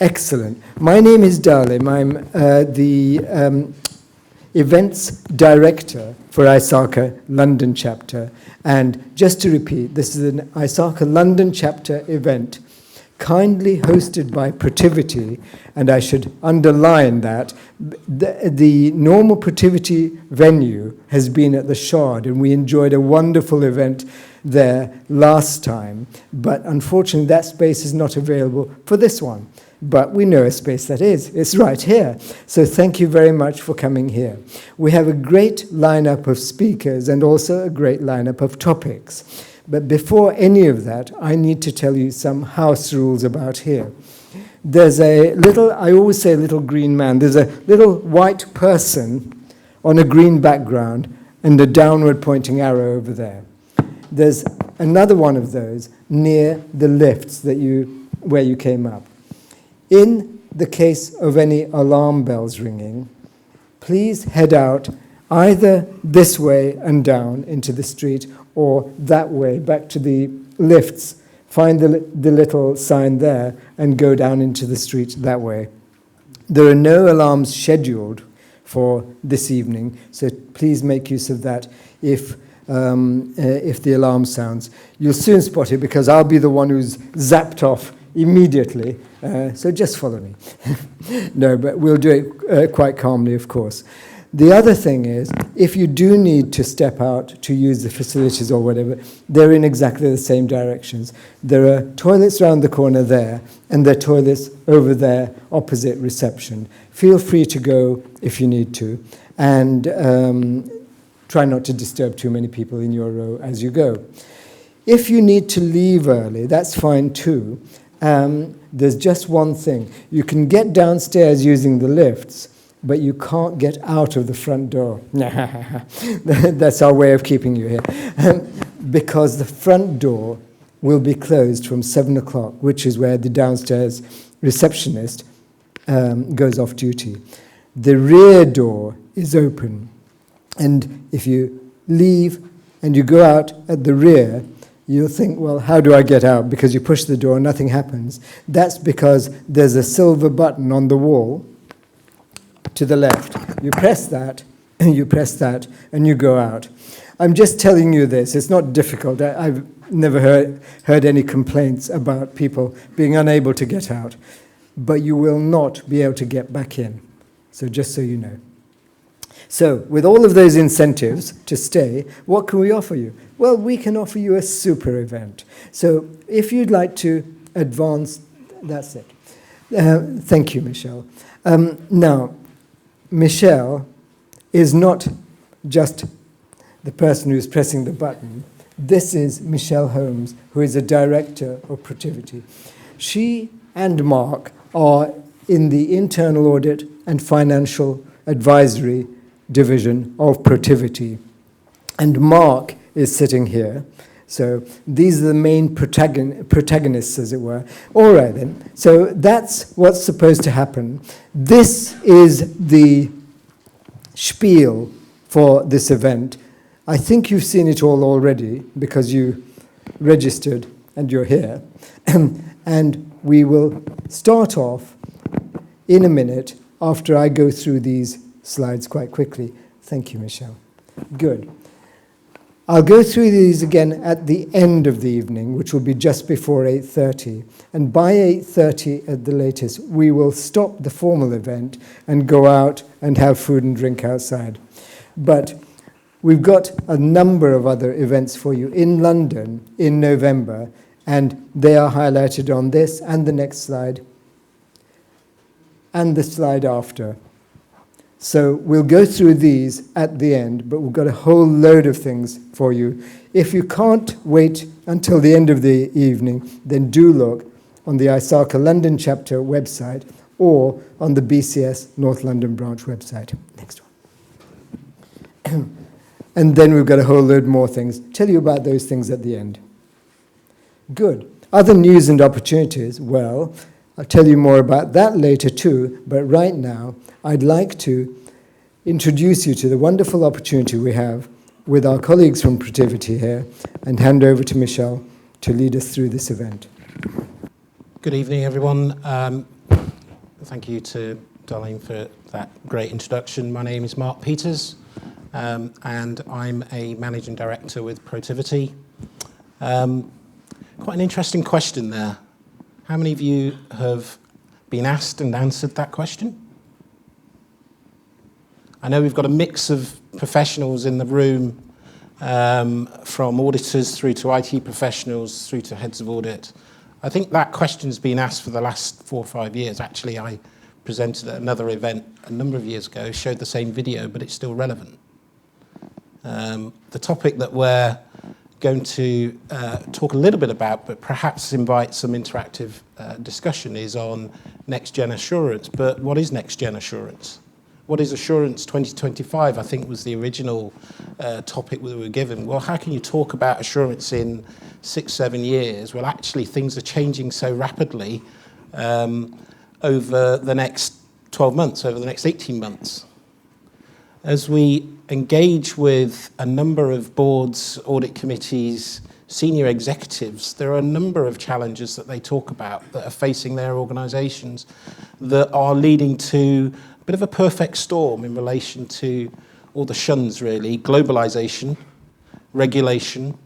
Excellent. My name is Dalim. I'm the events director for ISACA London chapter. And just to repeat, this is an ISACA London chapter event kindly hosted by Protiviti, and I should underline that the normal Protiviti venue has been at the Shard, and we enjoyed a wonderful event there last time, but unfortunately that space is not available for this one. But we know a space that is. It's right here. So thank you very much for coming here. We have a great lineup of speakers and also a great lineup of topics. But before any of that, I need to tell you some house rules about here. There's a little, I always say a little green man, there's a little white person on a green background and a downward pointing arrow over there. There's another one of those near the lifts where you came up. In the case of any alarm bells ringing, please head out either this way and down into the street or that way back to the lifts. Find the little sign there and go down into the street that way. There are no alarms scheduled for this evening, so please make use of that if the alarm sounds. You'll soon spot it because I'll be the one who's zapped off immediately, so just follow me. No, but we'll do it quite calmly, of course. The other thing is, if you do need to step out to use the facilities or whatever, they're in exactly the same directions. There are toilets around the corner there, and there are toilets over there opposite reception. Feel free to go if you need to, and try not to disturb too many people in your row as you go. If you need to leave early, that's fine too. There's just one thing. You can get downstairs using the lifts, but you can't get out of the front door. That's our way of keeping you here. Because the front door will be closed from 7 o'clock, which is where the downstairs receptionist goes off duty. The rear door is open. And if you leave and you go out at the rear, you'll think, well, how do I get out? Because you push the door, nothing happens. That's because there's a silver button on the wall to the left. You press that, and you go out. I'm just telling you this. It's not difficult. I've never heard any complaints about people being unable to get out. But you will not be able to get back in. So just so you know. So with all of those incentives to stay, what can we offer you? Well, we can offer you a super event. So if you'd like to advance, that's it. Thank you, Michelle. Now, Michelle is not just the person who's pressing the button. This is Michelle Holmes, who is a director of Protiviti. She and Mark are in the internal audit and financial advisory division of Protiviti. And Mark is sitting here. So these are the main protagonists, as it were. All right, then. So that's what's supposed to happen. This is the spiel for this event. I think you've seen it all already because you registered and you're here. And we will start off in a minute after I go through these slides quite quickly. Thank you, Michelle. Good. I'll go through these again at the end of the evening, which will be just before 8:30. And by 8:30 at the latest, we will stop the formal event and go out and have food and drink outside. But we've got a number of other events for you in London in November, and they are highlighted on this and the next slide and the slide after. So we'll go through these at the end, but we've got a whole load of things for you. If you can't wait until the end of the evening, then do look on the ISACA London chapter website or on the BCS North London branch website. Next one. And then we've got a whole load more things. Tell you about those things at the end. Good. Other news and opportunities, well, I'll tell you more about that later too, but right now I'd like to introduce you to the wonderful opportunity we have with our colleagues from Protiviti here and hand over to Michelle to lead us through this event. Good evening, everyone. Thank you to Darlene for that great introduction. My name is Mark Peters, and I'm a Managing Director with Protiviti. Quite an interesting question there. How many of you have been asked and answered that question? I know we've got a mix of professionals in the room, from auditors through to IT professionals through to heads of audit. I think that question's been asked for the last 4 or 5 years. Actually, I presented at another event a number of years ago, showed the same video, but it's still relevant. The topic that we're going to talk a little bit about, but perhaps invite some interactive discussion, is on NextGen Assurance. But what is NextGen Assurance? What is Assurance 2025, I think, was the original topic we were given. Well, how can you talk about assurance in 6, 7 years? Well, actually, things are changing so rapidly over the next 12 months, over the next 18 months. As we engage with a number of boards, audit committees, senior executives, there are a number of challenges that they talk about that are facing their organisations that are leading to a bit of a perfect storm in relation to all the shuns, really: globalisation, regulation,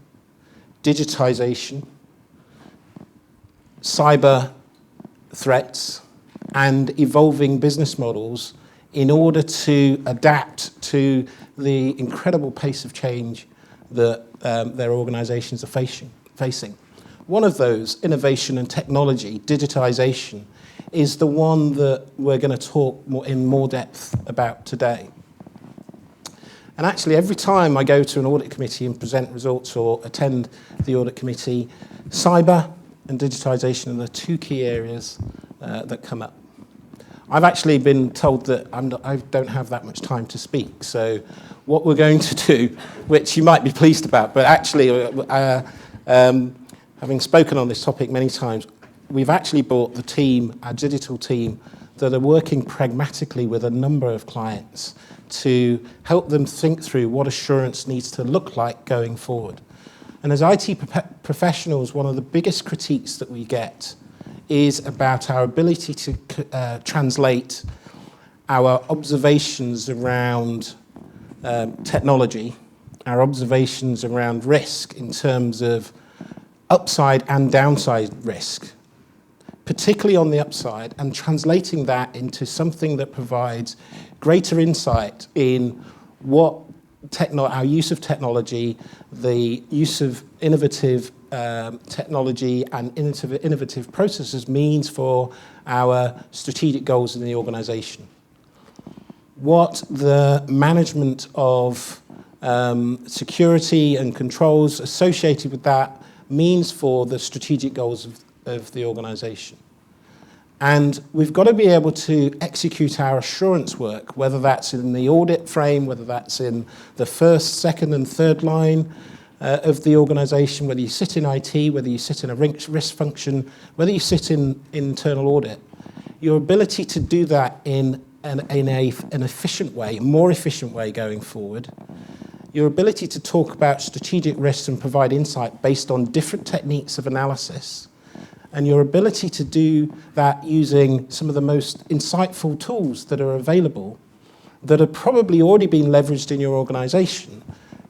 digitisation, cyber threats, and evolving business models in order to adapt to the incredible pace of change that their organisations are facing. One of those, innovation and technology, digitisation, is the one that we're going to talk in more depth about today. And actually, every time I go to an audit committee and present results or attend the audit committee, cyber and digitisation are the 2 key areas that come up. I've actually been told that I don't have that much time to speak. So what we're going to do, which you might be pleased about, but actually, having spoken on this topic many times, we've actually brought the team, our digital team, that are working pragmatically with a number of clients to help them think through what assurance needs to look like going forward. And as IT professionals, one of the biggest critiques that we get is about our ability to translate our observations around technology, our observations around risk in terms of upside and downside risk, particularly on the upside, and translating that into something that provides greater insight in what our use of technology, the use of innovative technology and innovative processes means for our strategic goals in the organisation. What the management of security and controls associated with that means for the strategic goals of the organisation. And we've got to be able to execute our assurance work, whether that's in the audit frame, whether that's in the first, second and third line of the organisation, whether you sit in IT, whether you sit in a risk function, whether you sit in internal audit. Your ability to do that in an efficient way, more efficient way going forward, your ability to talk about strategic risks and provide insight based on different techniques of analysis, and your ability to do that using some of the most insightful tools that are available, that have probably already been leveraged in your organisation,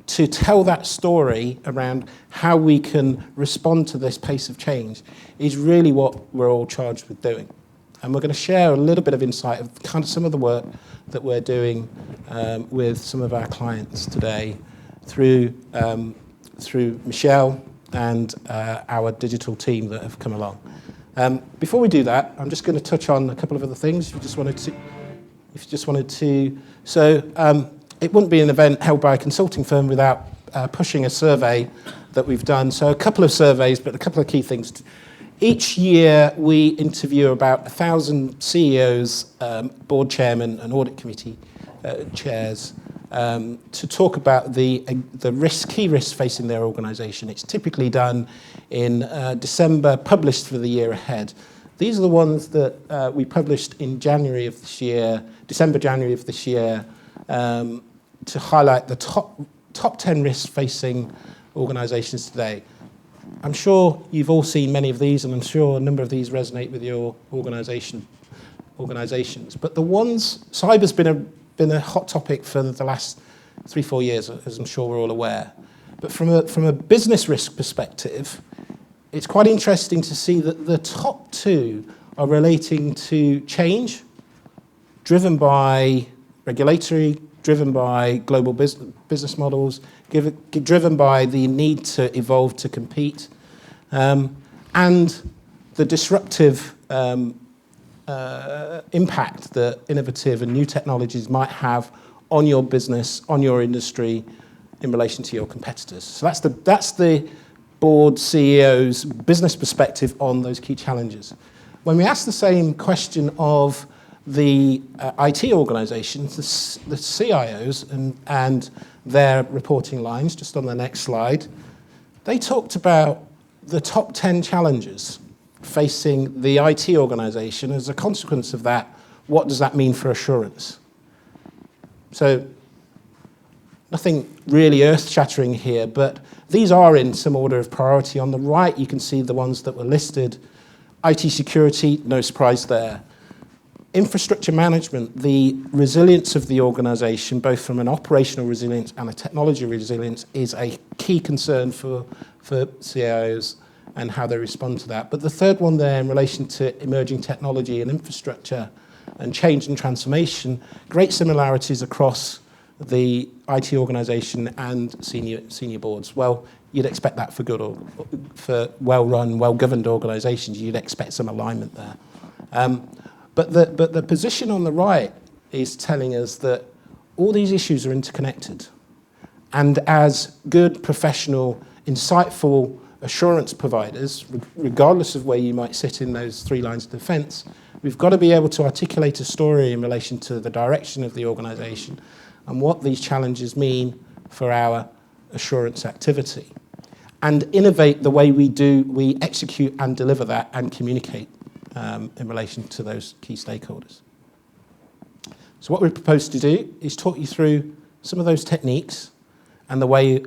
to tell that story around how we can respond to this pace of change, is really what we're all charged with doing. And we're going to share a little bit of insight of kind of some of the work that we're doing with some of our clients today through Michelle and our digital team that have come along. Before we do that, I'm just going to touch on a couple of other things. If you just wanted to. So it wouldn't be an event held by a consulting firm without pushing a survey that we've done. So a couple of surveys, but a couple of key things. Each year we interview about 1,000 CEOs, board chairmen and audit committee chairs to talk about the key risks facing their organisation. It's typically done in December, published for the year ahead. These are the ones that we published in January of this year, December, January of this year, to highlight the top 10 risks facing organisations today. I'm sure you've all seen many of these, and I'm sure a number of these resonate with your organisation. organisations. But cyber's been a hot topic for the last 3-4 years, as I'm sure we're all aware. But from a business risk perspective, it's quite interesting to see that the top two are relating to change, driven by regulatory, driven by global business models, driven by the need to evolve to compete, and the disruptive impact that innovative and new technologies might have on your business, on your industry, in relation to your competitors. So that's the board CEO's business perspective on those key challenges. When we ask the same question of the IT organizations, the CIOs and their reporting lines, just on the next slide, they talked about the top 10 challenges facing the IT organization. As a consequence of that, what does that mean for assurance? So nothing really earth-shattering here, but these are in some order of priority. On the right, you can see the ones that were listed. IT security, no surprise there. Infrastructure management, the resilience of the organization, both from an operational resilience and a technology resilience, is a key concern for CIOs and how they respond to that. But the third one there, in relation to emerging technology and infrastructure and change and transformation, great similarities across the IT organization and senior boards. Well, you'd expect that for well-run, well-governed organizations. You'd expect some alignment there. But the position on the right is telling us that all these issues are interconnected. And as good, professional, insightful assurance providers, regardless of where you might sit in those three lines of defense, we've got to be able to articulate a story in relation to the direction of the organization and what these challenges mean for our assurance activity, and innovate the way we execute and deliver that and communicate in relation to those key stakeholders. So what we propose to do is talk you through some of those techniques and the way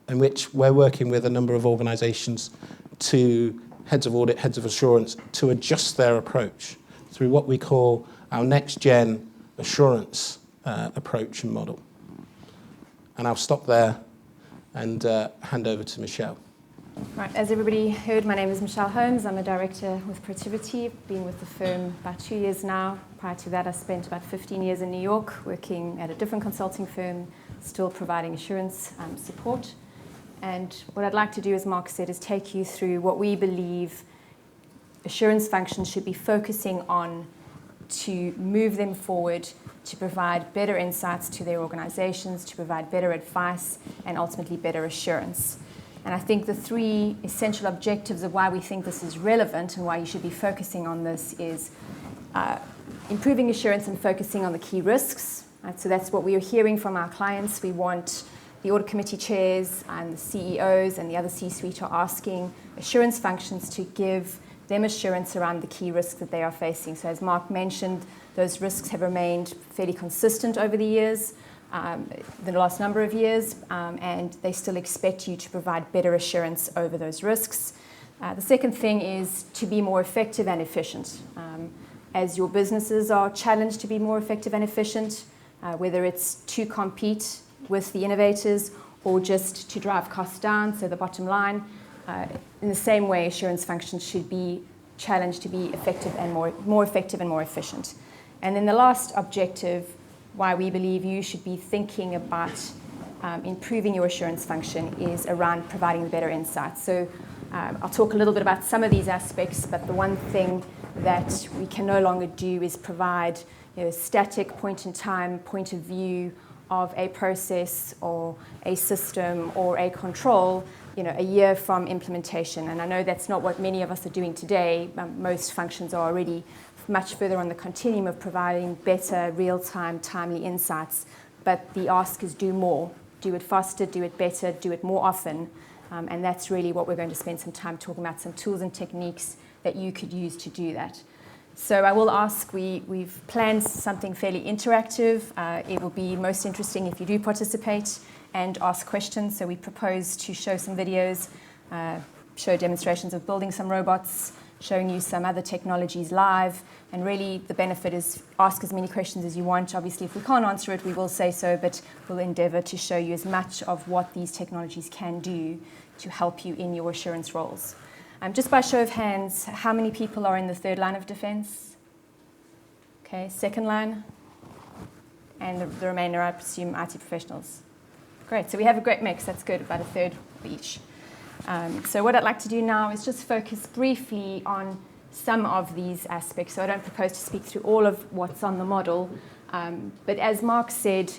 in which we're working with a number of organizations, to heads of audit, heads of assurance, to adjust their approach through what we call our NextGen Assurance approach and model. And I'll stop there and hand over to Michelle. Right, as everybody heard, my name is Michelle Holmes. I'm a director with Protiviti. I've been with the firm about 2 years now. Prior to that, I spent about 15 years in New York working at a different consulting firm, still providing assurance support. And what I'd like to do, as Mark said, is take you through what we believe assurance functions should be focusing on to move them forward, to provide better insights to their organizations, to provide better advice, and ultimately better assurance. And I think the three essential objectives of why we think this is relevant and why you should be focusing on this is improving assurance and focusing on the key risks. Right? So that's what we are hearing from our clients. We want the audit committee chairs and the CEOs and the other C-suite are asking assurance functions to give them assurance around the key risks that they are facing. So as Mark mentioned, those risks have remained fairly consistent over the years, the last number of years, and they still expect you to provide better assurance over those risks. The second thing is to be more effective and efficient. As your businesses are challenged to be more effective and efficient, whether it's to compete with the innovators or just to drive costs down, so the bottom line, in the same way, assurance functions should be challenged to be effective and more effective and more efficient. And then the last objective, why we believe you should be thinking about improving your assurance function, is around providing better insights. So I'll talk a little bit about some of these aspects, but the one thing that we can no longer do is provide a static point-in-time point of view of a process or a system or a control a year from implementation. And I know that's not what many of us are doing today. Most functions are already much further on the continuum of providing better, real-time, timely insights. But the ask is do more. Do it faster, do it better, do it more often. And that's really what we're going to spend some time talking about, some tools and techniques that you could use to do that. So I will ask, we've planned something fairly interactive. It will be most interesting if you do participate and ask questions. So we propose to show some videos, show demonstrations of building some robots, showing you some other technologies live. And really the benefit is ask as many questions as you want. Obviously, if we can't answer it, we will say so, but we'll endeavor to show you as much of what these technologies can do to help you in your assurance roles. Just by show of hands, how many people are in the third line of defense? Okay, second line? And the remainder, I presume, IT professionals. Great, so we have a great mix. That's good, about a third of each. So what I'd like to do now is just focus briefly on some of these aspects. So I don't propose to speak through all of what's on the model. But as Mark said,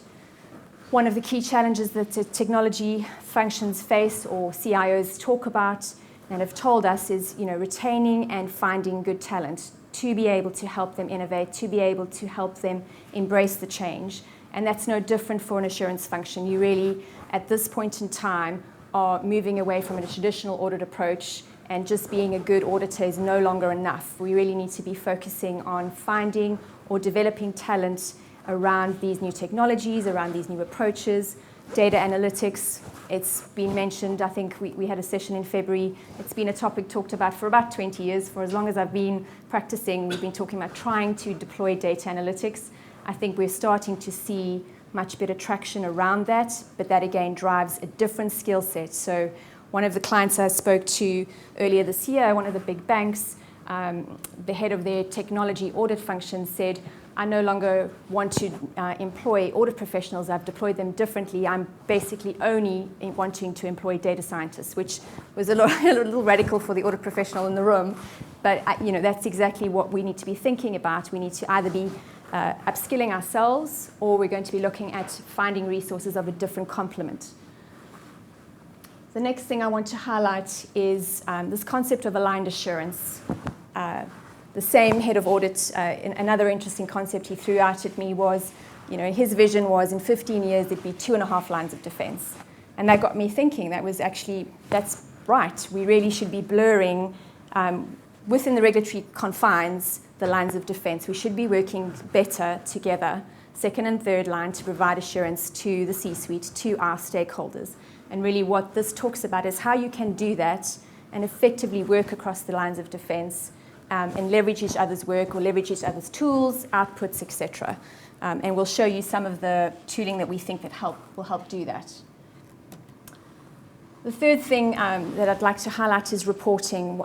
one of the key challenges that the technology functions face, or CIOs talk about and have told us, is retaining and finding good talent to be able to help them innovate, to be able to help them embrace the change. And that's no different for an assurance function. You really, at this point in time, are moving away from a traditional audit approach, and just being a good auditor is no longer enough. We really need to be focusing on finding or developing talent around these new technologies, around these new approaches. Data analytics, it's been mentioned. I think we had a session in February. It's been a topic talked about for about 20 years. For as long as I've been practicing, we've been talking about trying to deploy data analytics. I think we're starting to see much better traction around that, but that again drives a different skill set. So one of the clients I spoke to earlier this year, one of the big banks, the head of their technology audit function said, I no longer want to employ audit professionals. I've deployed them differently. I'm basically only wanting to employ data scientists, which was a little radical for the audit professional in the room. But that's exactly what we need to be thinking about. We need to either be upskilling ourselves, or we're going to be looking at finding resources of a different complement. The next thing I want to highlight is this concept of aligned assurance. The same head of audit, another interesting concept he threw out at me was, his vision was in 15 years there'd be 2.5 lines of defense. And that got me thinking, that's right. We really should be blurring within the regulatory confines the lines of defense. We should be working better together, second and third line, to provide assurance to the C-suite, to our stakeholders. And really what this talks about is how you can do that and effectively work across the lines of defense, and leverage each other's work, or leverage each other's tools, outputs, etc. And we'll show you some of the tooling that we think that will help do that. The third thing that I'd like to highlight is reporting.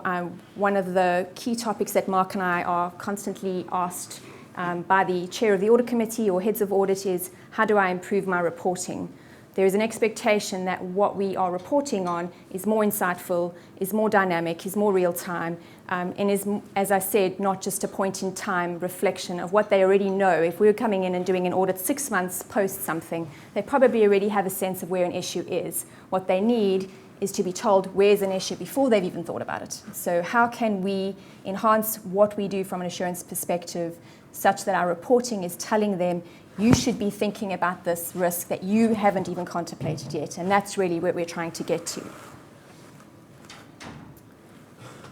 One of the key topics that Mark and I are constantly asked by the chair of the audit committee or heads of audit is, how do I improve my reporting? There is an expectation that what we are reporting on is more insightful, is more dynamic, is more real-time, and is, as I said, not just a point-in-time reflection of what they already know. If we were coming in and doing an audit 6 months post something, they probably already have a sense of where an issue is. What they need is to be told where's an issue before they've even thought about it. So how can we enhance what we do from an assurance perspective such that our reporting is telling them, you should be thinking about this risk that you haven't even contemplated yet. And that's really what we're trying to get to.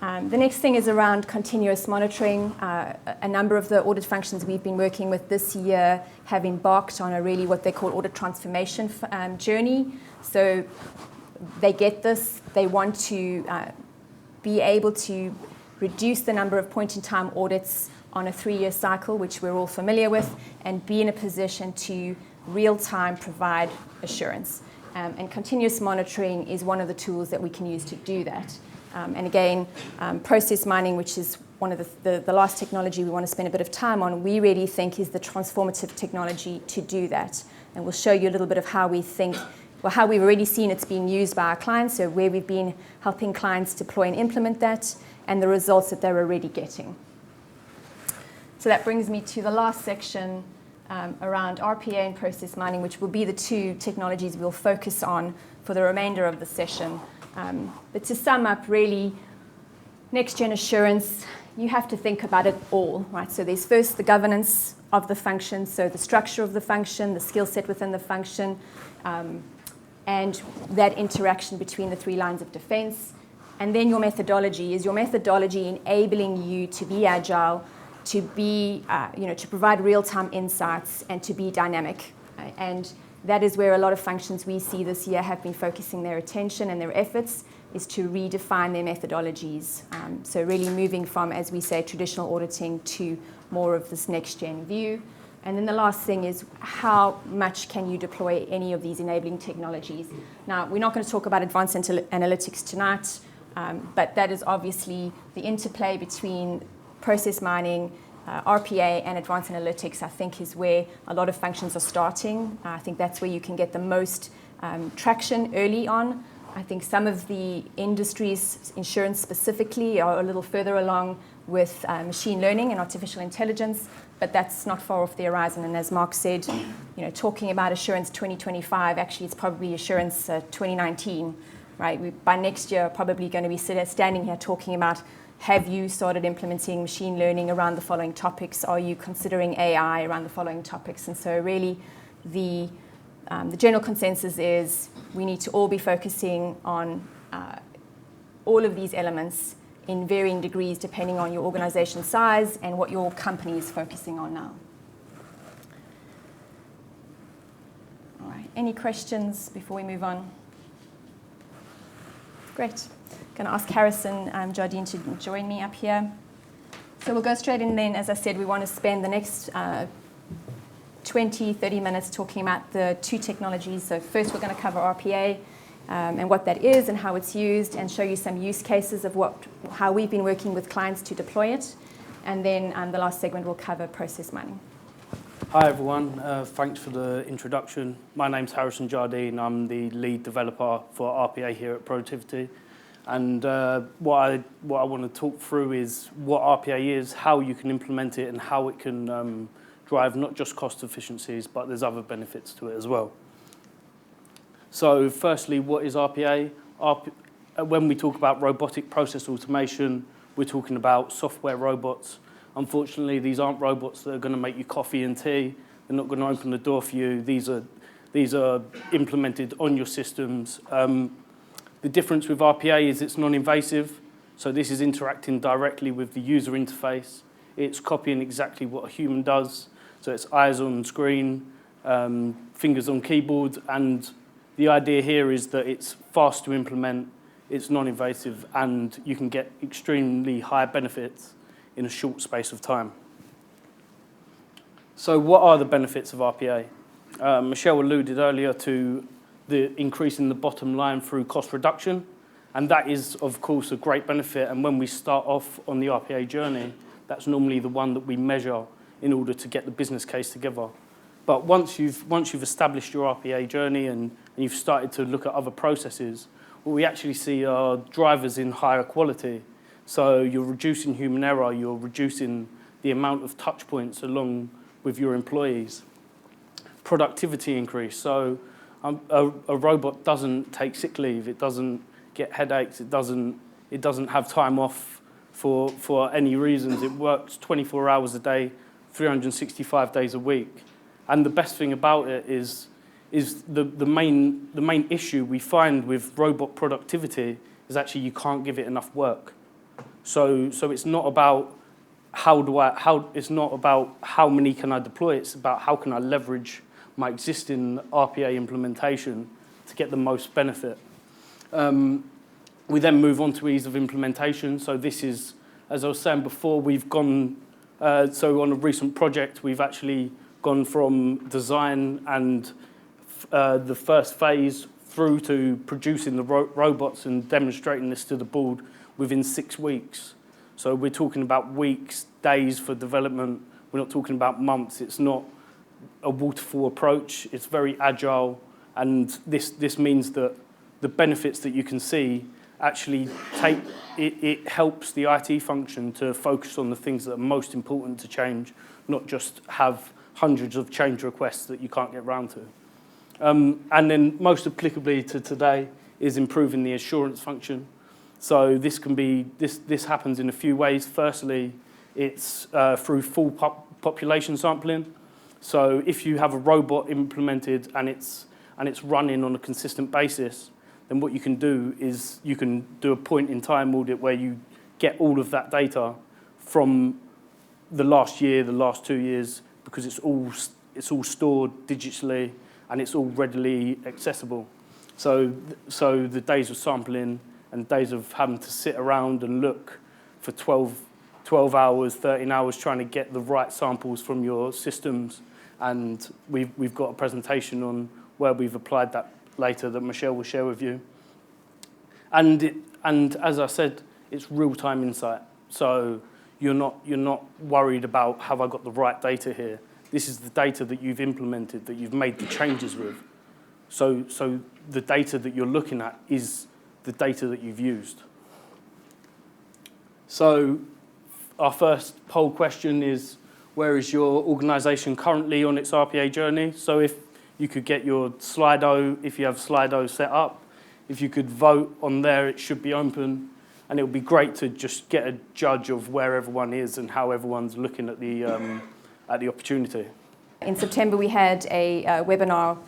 The next thing is around continuous monitoring. A number of the audit functions we've been working with this year have embarked on a really what they call audit transformation journey. So they get this. They want to be able to reduce the number of point-in-time audits on a 3-year cycle, which we're all familiar with, and be in a position to real-time provide assurance. And continuous monitoring is one of the tools that we can use to do that. And again, process mining, which is one of the last technology we want to spend a bit of time on, we really think is the transformative technology to do that. And we'll show you a little bit of how we think, well, how we've already seen it's being used by our clients, so where we've been helping clients deploy and implement that, and the results that they're already getting. So that brings me to the last section around RPA and process mining, which will be the two technologies we'll focus on for the remainder of the session. But to sum up, really, NextGen Assurance, you have to think about it all, right? So there's first the governance of the function, so the structure of the function, the skill set within the function, and that interaction between the 3 lines of defense. And then your methodology. Is your methodology enabling you to be agile, to be, to provide real-time insights, and to be dynamic? And that is where a lot of functions we see this year have been focusing their attention and their efforts, is to redefine their methodologies. So really moving from, as we say, traditional auditing to more of this next-gen view. And then the last thing is, how much can you deploy any of these enabling technologies? Now, we're not going to talk about advanced analytics tonight, but that is obviously the interplay between process mining, RPA and advanced analytics, I think, is where a lot of functions are starting. I think that's where you can get the most traction early on. I think some of the industries, insurance specifically, are a little further along with machine learning and artificial intelligence, but that's not far off the horizon. And as Mark said, talking about assurance 2025, actually it's probably assurance 2019, right? By next year, probably going to be standing here talking about, have you started implementing machine learning around the following topics? Are you considering AI around the following topics? And so really the general consensus is we need to all be focusing on all of these elements in varying degrees depending on your organization size and what your company is focusing on now. All right, any questions before we move on? Great. I'm going to ask Harrison Jardine to join me up here. So we'll go straight in then. As I said, we want to spend the next 20, 30 minutes talking about the two technologies. So first we're going to cover RPA and what that is and how it's used, and show you some use cases of how we've been working with clients to deploy it. And then the last segment will cover process mining. Hi everyone, thanks for the introduction. My name's Harrison Jardine. I'm the lead developer for RPA here at Protiviti. And what I want to talk through is what RPA is, how you can implement it, and how it can drive not just cost efficiencies, but there's other benefits to it as well. So firstly, what is RPA? When we talk about robotic process automation, we're talking about software robots. Unfortunately, these aren't robots that are going to make you coffee and tea. They're not going to open the door for you. These are implemented on your systems. The difference with RPA is it's non-invasive, so this is interacting directly with the user interface. It's copying exactly what a human does, so it's eyes on screen, fingers on keyboard, and the idea here is that it's fast to implement, it's non-invasive, and you can get extremely high benefits in a short space of time. So what are the benefits of RPA? Michelle alluded earlier to the increase in the bottom line through cost reduction, and that is, of course, a great benefit. And when we start off on the RPA journey, that's normally the one that we measure in order to get the business case together. But once you've established your RPA journey and you've started to look at other processes, what we actually see are drivers in higher quality. So you're reducing human error, you're reducing the amount of touch points along with your employees. Productivity increase. So a robot doesn't take sick leave, it doesn't get headaches, it doesn't have time off for any reasons. It works 24 hours a day, 365 days a week. And the best thing about it is the main issue we find with robot productivity is actually you can't give it enough work. So it's not about it's not about how many can I deploy, it's about how can I leverage my existing RPA implementation to get the most benefit. We then move on to ease of implementation. So this is, as I was saying before, we've gone, so on a recent project, we've actually gone from design and the first phase through to producing the robots and demonstrating this to the board within 6 weeks. So we're talking about weeks, days for development. We're not talking about months. It's not a waterfall approach. It's very agile, and this means that the benefits that you can see actually it helps the IT function to focus on the things that are most important to change, not just have hundreds of change requests that you can't get round to. And then most applicably to today is improving the assurance function. So this happens in a few ways. Firstly, it's through full population sampling. So if you have a robot implemented and it's running on a consistent basis, then what you can do is you can do a point-in-time audit where you get all of that data from the last year, the last 2 years, because it's all stored digitally and it's all readily accessible. So the days of sampling and days of having to sit around and look for 12 hours, 13 hours trying to get the right samples from your systems. And we've got a presentation on where we've applied that later that Michelle will share with you. And as I said, it's real-time insight. So you're not worried about, have I got the right data here? This is the data that you've implemented, that you've made the changes with. So the data that you're looking at is the data that you've used. So our first poll question is, where is your organisation currently on its RPA journey? So if you could get your Slido, if you have Slido set up, if you could vote on there, it should be open. And it would be great to just get a judge of where everyone is and how everyone's looking at the opportunity. In September, we had a webinar,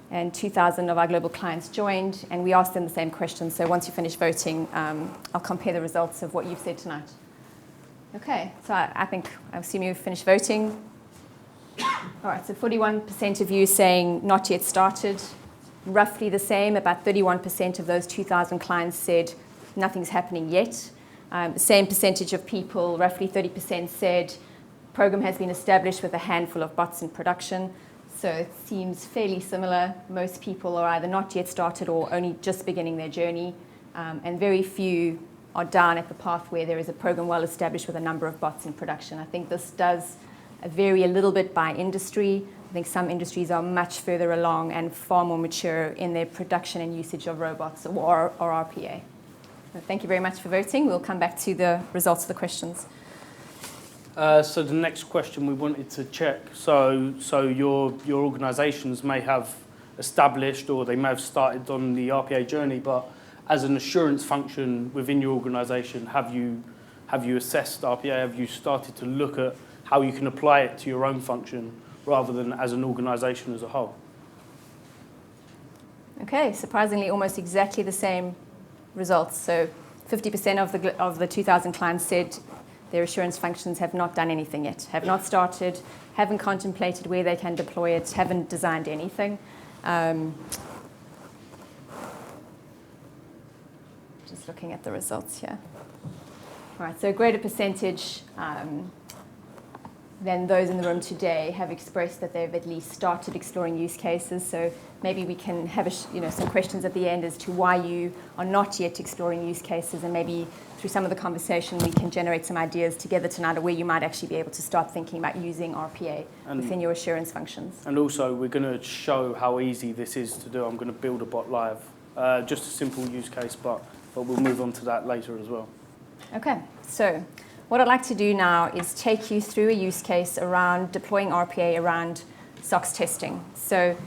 and 2,000 of our global clients joined, and we asked them the same question. So once you finish voting, I'll compare the results of what you've said tonight. Okay, so I assume you've finished voting. All right, so 41% of you saying not yet started. Roughly the same, about 31% of those 2,000 clients said nothing's happening yet. The same percentage of people, roughly 30%, said program has been established with a handful of bots in production. So it seems fairly similar. Most people are either not yet started or only just beginning their journey. And very few are down at the path where there is a program well established with a number of bots in production. I think this does vary a little bit by industry. I think some industries are much further along and far more mature in their production and usage of robots or RPA. So thank you very much for voting. We'll come back to the results of the questions. So the next question we wanted to check, so your organisations may have established or they may have started on the RPA journey, but as an assurance function within your organisation, have you assessed RPA? Have you started to look at how you can apply it to your own function rather than as an organisation as a whole? Okay, surprisingly, almost exactly the same results. So 50% of the 2,000 clients said their assurance functions have not done anything yet, have not started, haven't contemplated where they can deploy it, haven't designed anything. Just looking at the results here. All right, so a greater percentage than those in the room today have expressed that they've at least started exploring use cases. So maybe we can have some questions at the end as to why you are not yet exploring use cases, and maybe through some of the conversation we can generate some ideas together tonight of where you might actually be able to start thinking about using RPA within your assurance functions. And also we're going to show how easy this is to do. I'm going to build a bot live. Just a simple use case, but we'll move on to that later as well. Okay, so what I'd like to do now is take you through a use case around deploying RPA around SOX testing. So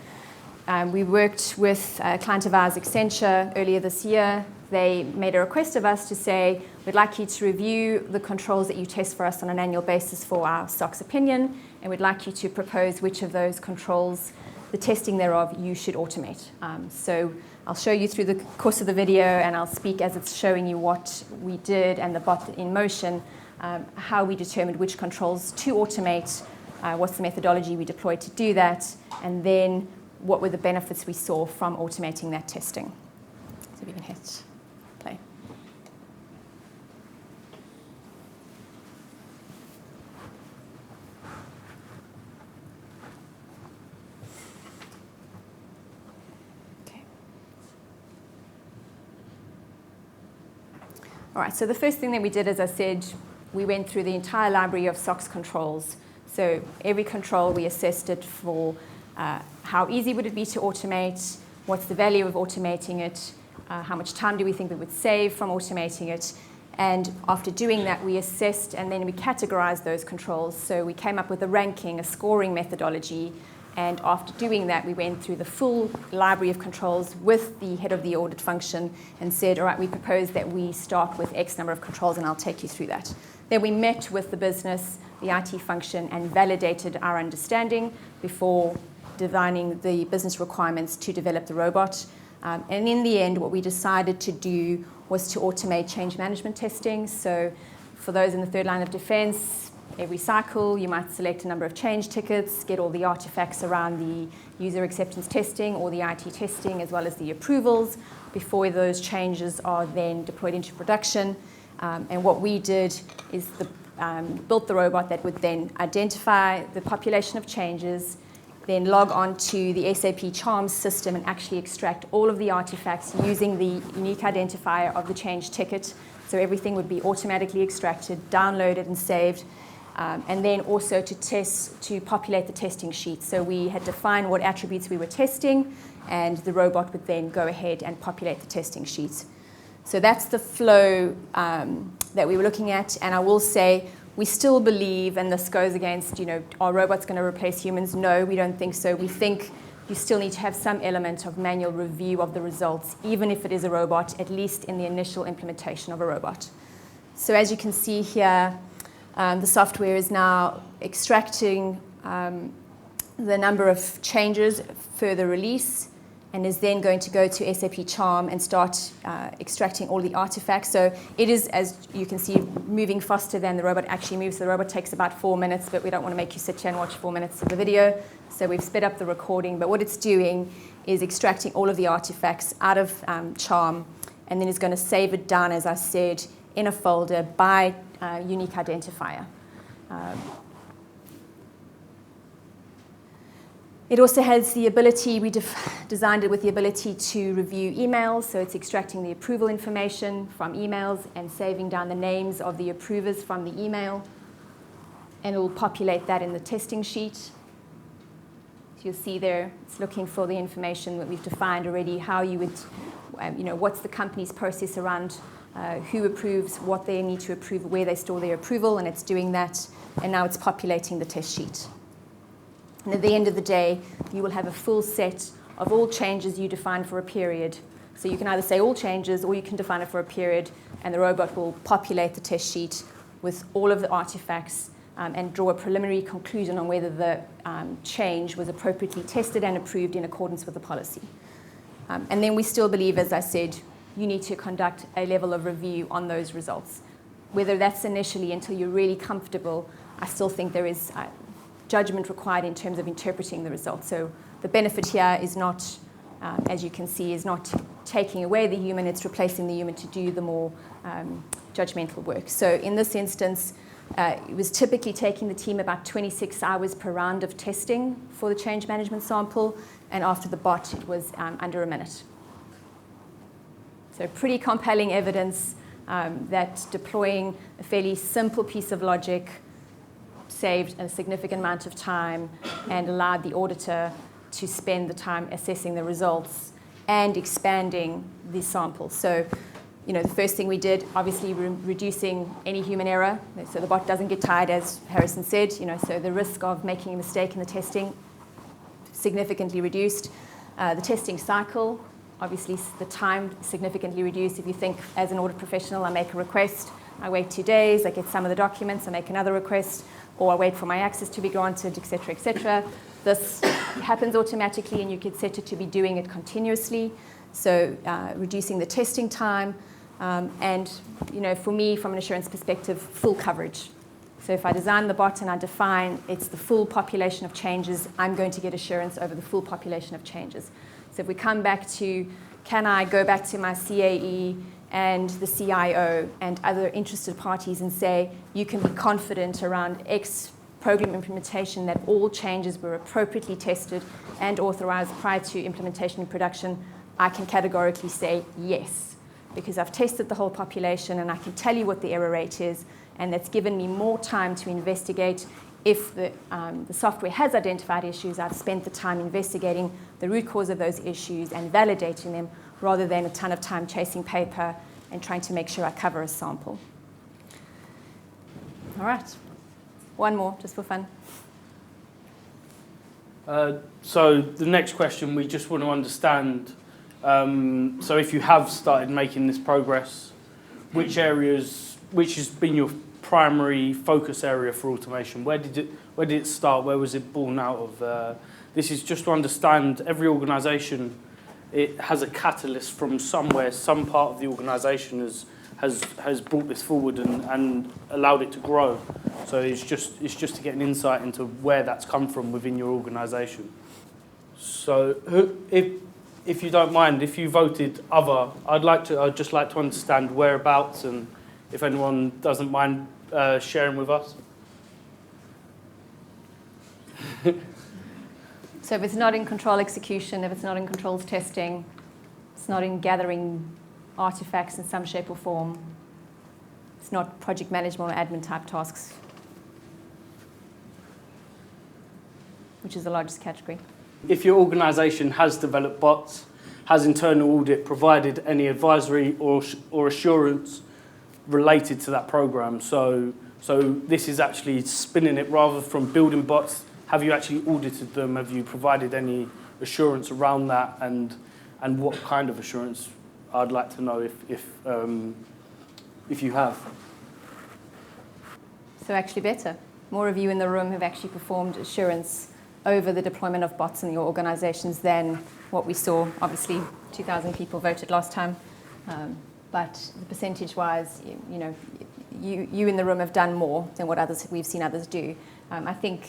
we worked with a client of ours, Accenture, earlier this year. They made a request of us to say, we'd like you to review the controls that you test for us on an annual basis for our SOX opinion, and we'd like you to propose which of those controls, the testing thereof, you should automate. So I'll show you through the course of the video, and I'll speak as it's showing you what we did and the bot in motion, how we determined which controls to automate, what's the methodology we deployed to do that, and then what were the benefits we saw from automating that testing. So we can hit play. Okay. All right, so the first thing that we did, as I said, we went through the entire library of SOX controls. So every control, we assessed it for how easy would it be to automate, what's the value of automating it, how much time do we think we would save from automating it. And after doing that, we assessed and then we categorized those controls. So we came up with a ranking, a scoring methodology. And after doing that, we went through the full library of controls with the head of the audit function and said, all right, we propose that we start with X number of controls, and I'll take you through that. Then we met with the business, the IT function, and validated our understanding before designing the business requirements to develop the robot. And in the end, what we decided to do was to automate change management testing. So for those in the third line of defense, every cycle, you might select a number of change tickets, get all the artifacts around the user acceptance testing or the IT testing, as well as the approvals before those changes are then deployed into production. And what we did is built the robot that would then identify the population of changes, then log on to the SAP Charms system and actually extract all of the artifacts using the unique identifier of the change ticket. So everything would be automatically extracted, downloaded, and saved. And then also to populate the testing sheet. So we had defined what attributes we were testing, and the robot would then go ahead and populate the testing sheets. So that's the flow that we were looking at. And I will say, we still believe, and this goes against, are robots going to replace humans? No, we don't think so. We think you still need to have some element of manual review of the results, even if it is a robot, at least in the initial implementation of a robot. So as you can see here, the software is now extracting the number of changes, further release, and is then going to go to SAP Charm and start extracting all the artifacts. So it is, as you can see, moving faster than the robot actually moves. The robot takes about 4 minutes, but we don't want to make you sit here and watch 4 minutes of the video. So we've sped up the recording. But what it's doing is extracting all of the artifacts out of Charm, and then it's going to save it down, as I said, in a folder by unique identifier. It also has the ability, we designed it with the ability to review emails, so it's extracting the approval information from emails and saving down the names of the approvers from the email, and it will populate that in the testing sheet. So you'll see there, it's looking for the information that we've defined already, how you would, what's the company's process around who approves, what they need to approve, where they store their approval, and it's doing that, and now it's populating the test sheet. And at the end of the day, you will have a full set of all changes you define for a period. So you can either say all changes, or you can define it for a period, and the robot will populate the test sheet with all of the artifacts and draw a preliminary conclusion on whether the change was appropriately tested and approved in accordance with the policy. And then we still believe, as I said, you need to conduct a level of review on those results. Whether that's initially until you're really comfortable, I still think there is judgment required in terms of interpreting the results. So the benefit here is not, as you can see, is not taking away the human, it's replacing the human to do the more judgmental work. So in this instance, it was typically taking the team about 26 hours per round of testing for the change management sample, and after the bot, it was under a minute. So pretty compelling evidence that deploying a fairly simple piece of logic saved a significant amount of time and allowed the auditor to spend the time assessing the results and expanding the sample. So, the first thing we did, obviously, reducing any human error, so the bot doesn't get tired, as Harrison said. So the risk of making a mistake in the testing significantly reduced. The testing cycle, obviously, the time significantly reduced. If you think, as an audit professional, I make a request, I wait 2 days, I get some of the documents, I make another request, or I wait for my access to be granted, et cetera, et cetera. This happens automatically, and you could set it to be doing it continuously. So reducing the testing time, and for me, from an assurance perspective, full coverage. So if I design the bot and I define it's the full population of changes, I'm going to get assurance over the full population of changes. So if we come back to, can I go back to my CAE and the CIO and other interested parties and say, you can be confident around X program implementation that all changes were appropriately tested and authorized prior to implementation in production, I can categorically say yes, because I've tested the whole population and I can tell you what the error rate is, and that's given me more time to investigate. If the software has identified issues, I've spent the time investigating the root cause of those issues and validating them, rather than a ton of time chasing paper and trying to make sure I cover a sample. All right, one more, just for fun. So the next question, we just want to understand, so if you have started making this progress, which has been your primary focus area for automation? Where did it start? Where was it born out of? This is just to understand every organisation. It has a catalyst from somewhere. Some part of the organisation has brought this forward and allowed it to grow. So it's just to get an insight into where that's come from within your organisation. So if you don't mind, if you voted other, I'd just like to understand whereabouts, and if anyone doesn't mind sharing with us. So if it's not in control execution, if it's not in controls testing, it's not in gathering artifacts in some shape or form, it's not project management or admin type tasks, which is the largest category. If your organisation has developed bots, has internal audit provided any advisory or assurance related to that program? So this is actually spinning it rather from building bots. Have you actually audited them? Have you provided any assurance around that? And what kind of assurance? I'd like to know if you have. So actually better. More of you in the room have actually performed assurance over the deployment of bots in your organizations than what we saw. Obviously, 2,000 people voted last time, but percentage-wise, you in the room have done more than what we've seen others do. I think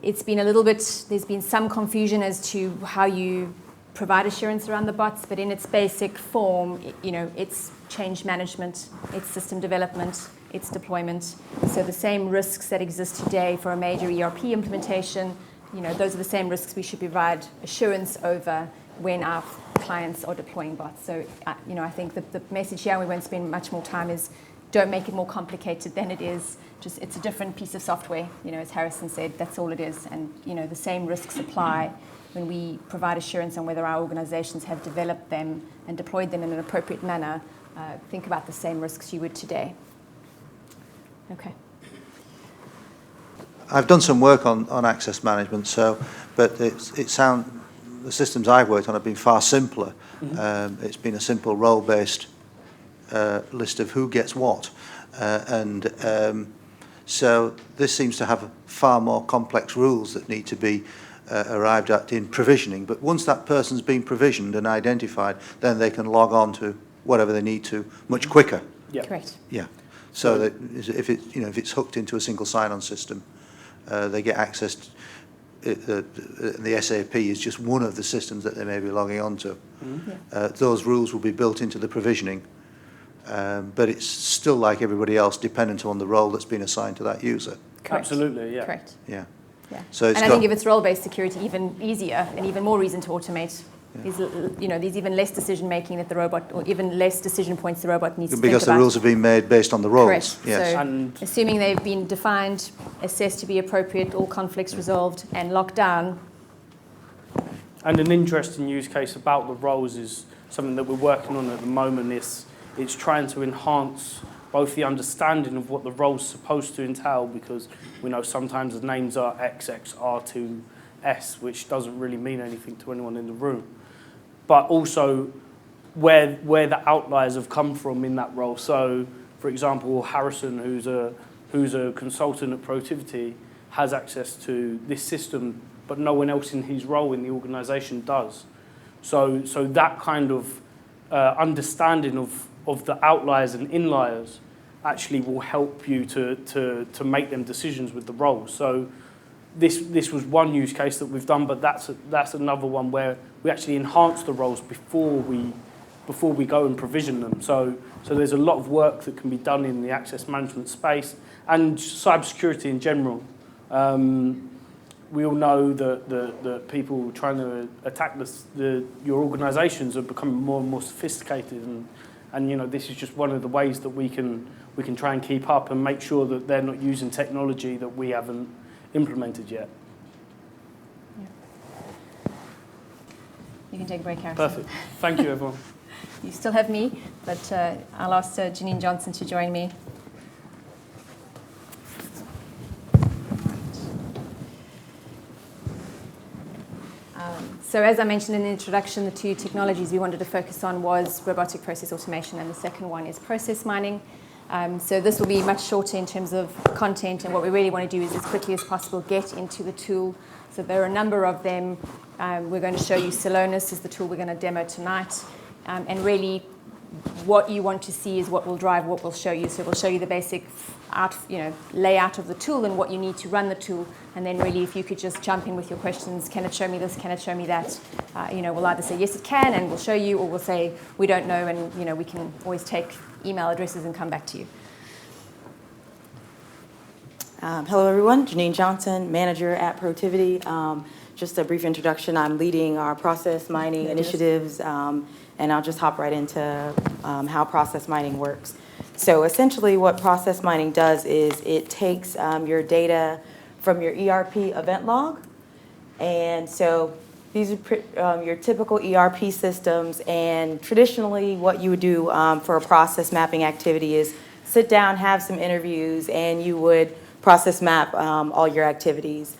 it's been a little bit, there's been some confusion as to how you provide assurance around the bots, but in its basic form, it's change management, it's system development, it's deployment. So the same risks that exist today for a major ERP implementation, those are the same risks we should provide assurance over when our clients are deploying bots. So, I think the message here, we won't spend much more time, is don't make it more complicated than it is. Just it's a different piece of software. As Harrison said, that's all it is. And, the same risks apply when we provide assurance on whether our organizations have developed them and deployed them in an appropriate manner. Think about the same risks you would today. Okay. I've done some work on access management, but the systems I've worked on have been far simpler. Mm-hmm. It's been a simple role-based list of who gets what, so this seems to have far more complex rules that need to be arrived at in provisioning. But once that person's been provisioned and identified, then they can log on to whatever they need to much quicker. Yeah. Correct. Yeah. So that if it's hooked into a single sign-on system, they get access. The SAP is just one of the systems that they may be logging onto. Mm-hmm. Yeah. Those rules will be built into the provisioning, but it's still like everybody else, dependent on the role that's been assigned to that user. Correct. Absolutely. Yeah. Correct. Yeah. Yeah. So I think if it's role-based security, even easier and even more reason to automate. Yeah. There's even less decision making that the robot, or even less decision points the robot needs to think about. Because the rules have been made based on the roles. Correct. Yes. So and assuming they've been defined, assessed to be appropriate, all conflicts resolved, and locked down. And an interesting use case about the roles is something that we're working on at the moment. It's trying to enhance both the understanding of what the role's supposed to entail, because we know sometimes the names are XXR2S, which doesn't really mean anything to anyone in the room, but also where the outliers have come from in that role. So, for example, Harrison, who's a consultant at Protiviti, has access to this system, but no one else in his role in the organisation does. So that kind of understanding of the outliers and inliers actually will help you to make them decisions with the roles. So this was one use case that we've done, but that's another one where we actually enhance the roles before we go and provision them. So there's a lot of work that can be done in the access management space and cybersecurity in general. We all know that people trying to attack your organisations are becoming more and more sophisticated, and this is just one of the ways that we can try and keep up and make sure that they're not using technology that we haven't implemented yet. Yeah. You can take a break, Harrison. Perfect. Thank you, everyone. You still have me, but I'll ask Janine Johnson to join me. So as I mentioned in the introduction, the two technologies we wanted to focus on was robotic process automation, and the second one is process mining. So this will be much shorter in terms of content, and what we really want to do is as quickly as possible get into the tool. So there are a number of them. We're going to show you Celonis is the tool we're going to demo tonight, and really what you want to see is what will drive what we'll show you. So we'll show you the basic layout of the tool and what you need to run the tool. And then really, if you could just jump in with your questions, can it show me this, can it show me that? We'll either say yes it can and we'll show you, or we'll say we don't know, and we can always take email addresses and come back to you. Hello everyone, Janine Johnson, manager at Protiviti. Just a brief introduction, I'm leading our process mining initiatives, and I'll just hop right into how process mining works. So essentially what process mining does is it takes your data from your ERP event log, and so these are your typical ERP systems, and traditionally what you would do for a process mapping activity is sit down, have some interviews, and you would process map all your activities,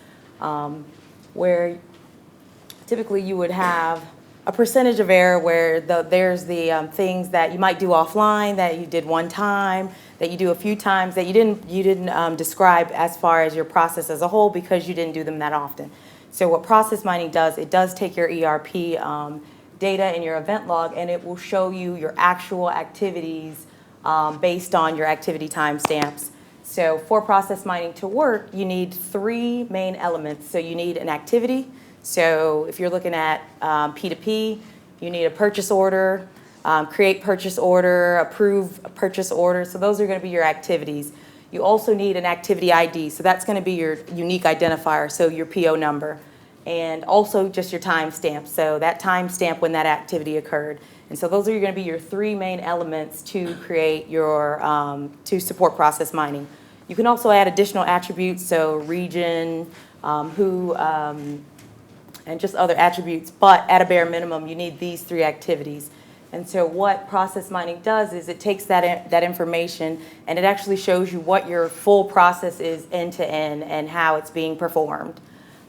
where typically you would have a percentage of error where there's the things that you might do offline that you did one time, that you do a few times, that you didn't describe as far as your process as a whole because you didn't do them that often. So what process mining does, it does take your ERP data and your event log, and it will show you your actual activities based on your activity timestamps. So for process mining to work, you need 3 main elements. So you need an activity. So if you're looking at P2P, you need a purchase order, create purchase order, approve a purchase order. So those are going to be your activities. You also need an activity ID. So that's going to be your unique identifier, so your PO number. And also just your timestamp. So that timestamp when that activity occurred. And so those are going to be your 3 main elements to create your, to support process mining. You can also add additional attributes, so region, who, and just other attributes, but at a bare minimum, you need these 3 activities. And so what process mining does is it takes that information and it actually shows you what your full process is end to end and how it's being performed.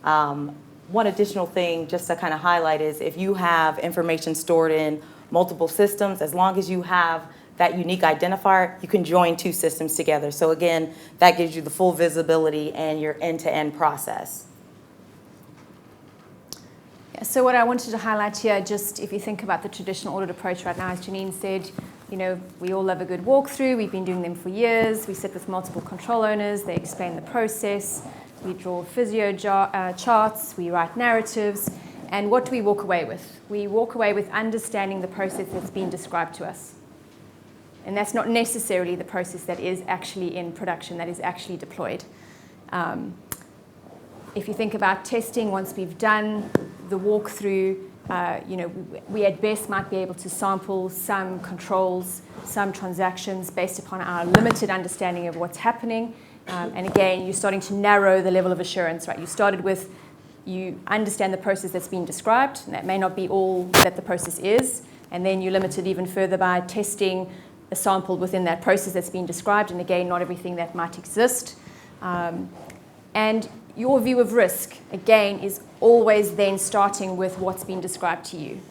One additional thing just to kind of highlight is if you have information stored in multiple systems, as long as you have that unique identifier, you can join 2 systems together. So again, that gives you the full visibility and your end-to-end process. So what I wanted to highlight here, just if you think about the traditional audit approach right now, as Janine said, we all love a good walkthrough. We've been doing them for years. We sit with multiple control owners. They explain the process. We draw physio charts. We write narratives. And what do we walk away with? We walk away with understanding the process that's been described to us. And that's not necessarily the process that is actually in production, that is actually deployed. If you think about testing, once we've done the walkthrough, we at best might be able to sample some controls, some transactions based upon our limited understanding of what's happening. And again, you're starting to narrow the level of assurance, right? You started with, you understand the process that's been described, and that may not be all that the process is. And then you limit it even further by testing a sample within that process that's been described, and again, not everything that might exist. And your view of risk, again, is always then starting with what's been described to you.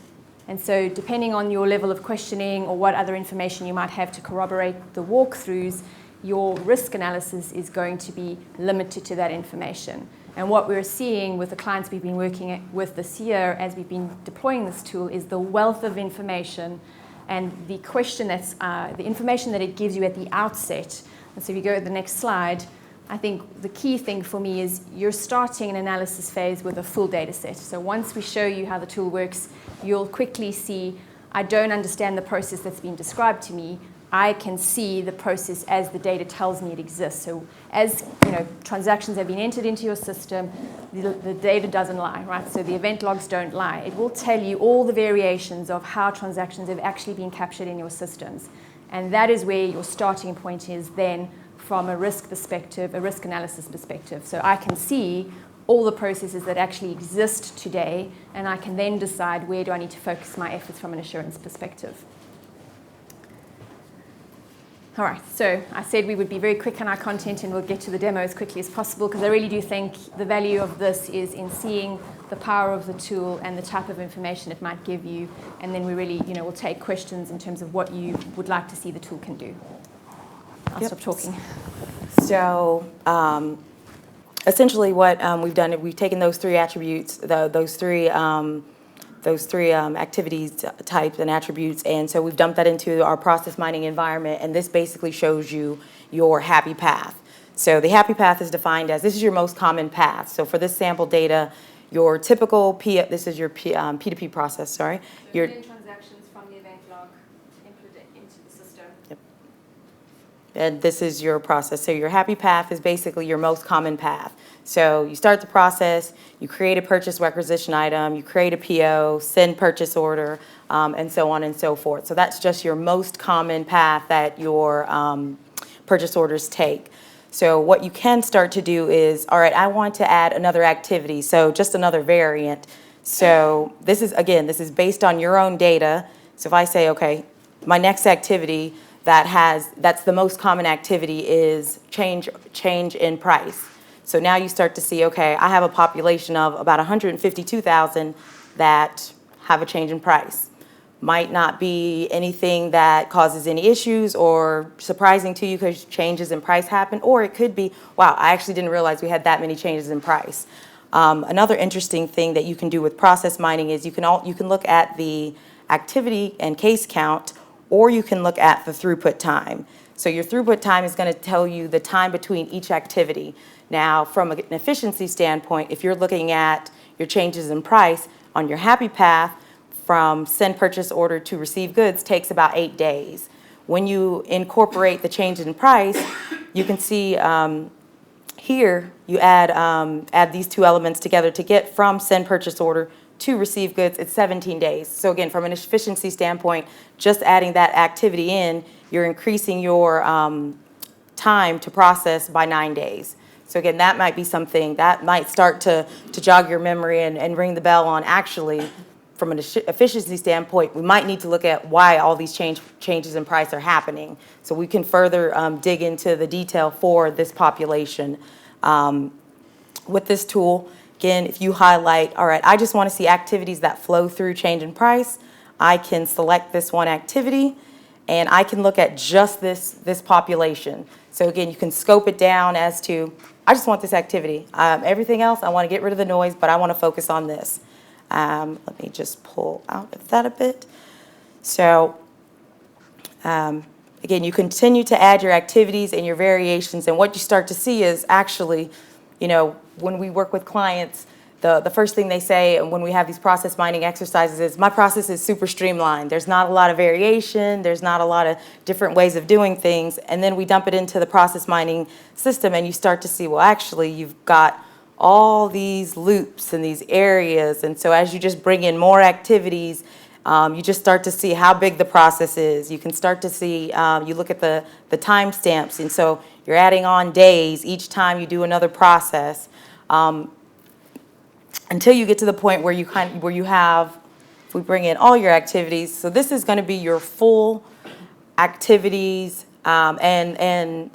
And so depending on your level of questioning or what other information you might have to corroborate the walkthroughs, your risk analysis is going to be limited to that information. And what we're seeing with the clients we've been working with this year as we've been deploying this tool is the wealth of information and the question that's, the information that it gives you at the outset. And so if you go to the next slide, I think the key thing for me is you're starting an analysis phase with a full data set. So once we show you how the tool works, you'll quickly see, I don't understand the process that's been described to me. I can see the process as the data tells me it exists. So as transactions have been entered into your system, the data doesn't lie, right? So the event logs don't lie. It will tell you all the variations of how transactions have actually been captured in your systems. And that is where your starting point is then from a risk perspective, a risk analysis perspective. So I can see all the processes that actually exist today, and I can then decide where do I need to focus my efforts from an assurance perspective. All right, so I said we would be very quick on our content and we'll get to the demo as quickly as possible because I really do think the value of this is in seeing the power of the tool and the type of information it might give you, and then we really, will take questions in terms of what you would like to see the tool can do. I'll stop talking. So essentially what we've done is we've taken those 3 attributes, those 3 activities types and attributes. And so we've dumped that into our process mining environment, and this basically shows you your happy path. So the happy path is defined as, this is your most common path. So for this sample data, your typical this is your P2P process, sorry. So your transactions from the event log input into the system. Yep. And this is your process. So your happy path is basically your most common path. So you start the process, you create a purchase requisition item, you create a PO, send purchase order, and so on and so forth. So that's just your most common path that your purchase orders take. So what you can start to do is, all right, I want to add another activity, so just another variant. So this is based on your own data. So if I say, okay, my next activity that's the most common activity is change in price. So now you start to see, okay, I have a population of about 152,000 that have a change in price. Might not be anything that causes any issues or surprising to you because changes in price happen, or it could be, wow, I actually didn't realize we had that many changes in price. Another interesting thing that you can do with process mining is you can look at the activity and case count, or you can look at the throughput time. So your throughput time is going to tell you the time between each activity. Now, from an efficiency standpoint, if you're looking at your changes in price on your happy path, from send purchase order to receive goods takes about 8 days. When you incorporate the change in price, you can see here you add these two elements together to get from send purchase order to receive goods, it's 17 days. So again, from an efficiency standpoint, just adding that activity in, you're increasing your time to process by 9 days. So again, that might be something that might start to jog your memory and ring the bell on, actually, from an efficiency standpoint, we might need to look at why all these changes in price are happening. So we can further dig into the detail for this population. With this tool, again, if you highlight, all right, I just want to see activities that flow through change in price, I can select this one activity, and I can look at just this population. So again, you can scope it down as to, I just want this activity. Everything else, I want to get rid of the noise, but I want to focus on this. Let me just pull out of that a bit. So again, you continue to add your activities and your variations, and what you start to see is actually, when we work with clients, the first thing they say, and when we have these process mining exercises, is my process is super streamlined. There's not a lot of variation. There's not a lot of different ways of doing things. And then we dump it into the process mining system, and you start to see, well, actually, you've got all these loops and these areas. And so as you just bring in more activities, you just start to see how big the process is. You can start to see, you look at the timestamps, and so you're adding on days each time you do another process, until you get to the point where you have, if we bring in all your activities, so this is going to be your full activities and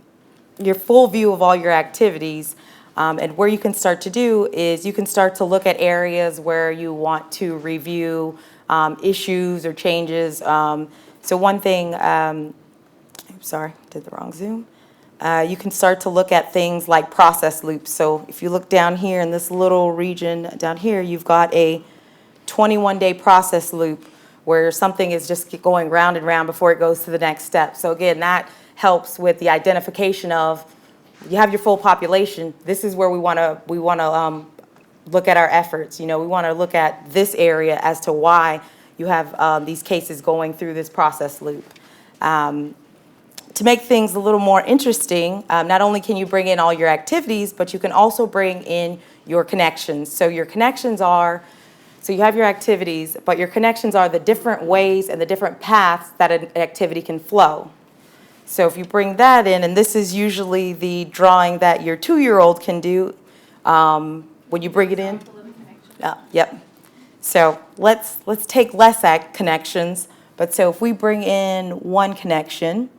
your full view of all your activities. And where you can start to do is you can start to look at areas where you want to review issues or changes. So one thing, sorry, did the wrong zoom. You can start to look at things like process loops. So if you look down here in this little region down here, you've got a 21-day process loop where something is just going round and round before it goes to the next step. So again, that helps with the identification of, you have your full population. This is where we want to look at our efforts. We want to look at this area as to why you have these cases going through this process loop. To make things a little more interesting, not only can you bring in all your activities, but you can also bring in your connections. So your connections are, so you have your activities, but your connections are the different ways and the different paths that an activity can flow. So if you bring that in, and this is usually the drawing that your 2-year-old can do when you bring it in. Yep. So let's take less connections. But so if we bring in one connection,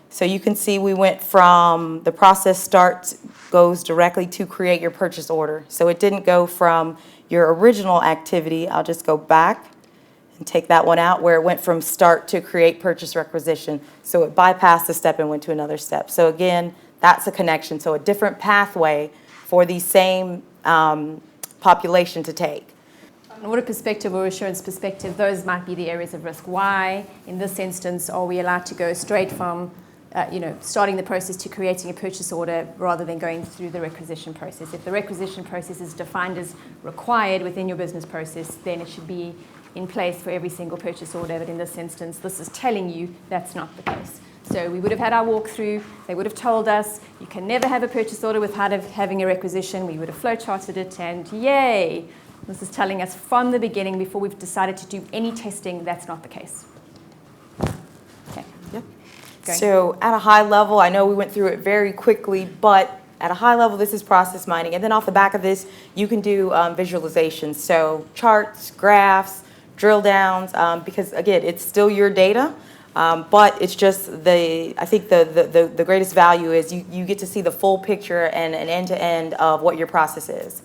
so you can see we went from the process starts, goes directly to create your purchase order. So it didn't go from your original activity. I'll just go back and take that one out, where it went from start to create purchase requisition. So it bypassed a step and went to another step. So again, that's a connection. So a different pathway for the same population to take. An audit perspective or assurance perspective, those might be the areas of risk. Why, in this instance, are we allowed to go straight from starting the process to creating a purchase order rather than going through the requisition process? If the requisition process is defined as required within your business process, then it should be in place for every single purchase order. But in this instance, this is telling you that's not the case. So we would have had our walkthrough. They would have told us you can never have a purchase order without having a requisition. We would have flowcharted it, and yay! This is telling us from the beginning, before we've decided to do any testing, that's not the case. Okay. Yep. Going. So at a high level, I know we went through it very quickly, but at a high level, this is process mining. And then off the back of this, you can do visualizations. So charts, graphs, drill downs, because again, it's still your data. But it's just I think the greatest value is you get to see the full picture and an end-to-end of what your process is.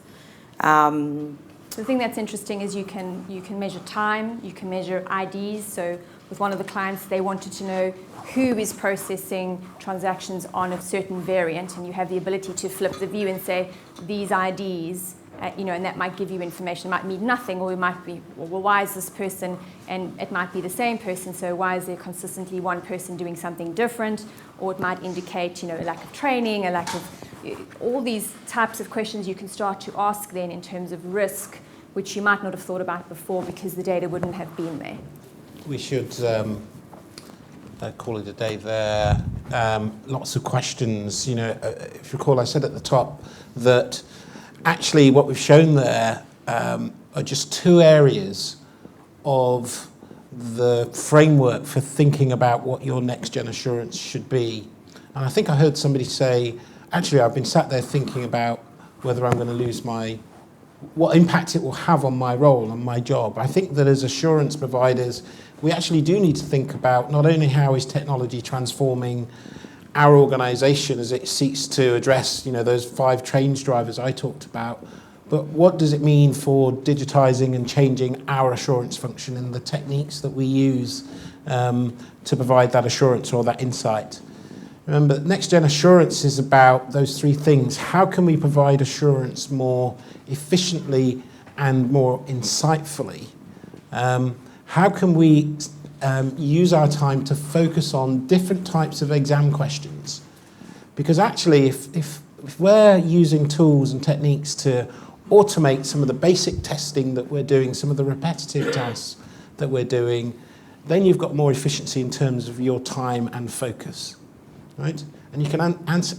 The thing that's interesting is you can measure time, you can measure IDs. So with one of the clients, they wanted to know who is processing transactions on a certain variant, and you have the ability to flip the view and say these IDs, and that might give you information. It might mean nothing, or it might be, well, why is this person? And it might be the same person, so why is there consistently one person doing something different? Or it might indicate, a lack of training, a lack of all these types of questions you can start to ask then in terms of risk, which you might not have thought about before because the data wouldn't have been there. We should call it a day there. Lots of questions. If you recall, I said at the top that actually what we've shown there are just two areas of the framework for thinking about what your NextGen Assurance should be. And I think I heard somebody say, actually, I've been sat there thinking about whether I'm going to lose what impact it will have on my role, on my job. I think that as assurance providers, we actually do need to think about not only how is technology transforming our organisation as it seeks to address, those 5 change drivers I talked about, but what does it mean for digitising and changing our assurance function and the techniques that we use to provide that assurance or that insight. Remember, NextGen Assurance is about those 3 things. How can we provide assurance more efficiently and more insightfully? How can we use our time to focus on different types of exam questions? Because actually, if we're using tools and techniques to automate some of the basic testing that we're doing, some of the repetitive tasks that we're doing, then you've got more efficiency in terms of your time and focus. Right? And you can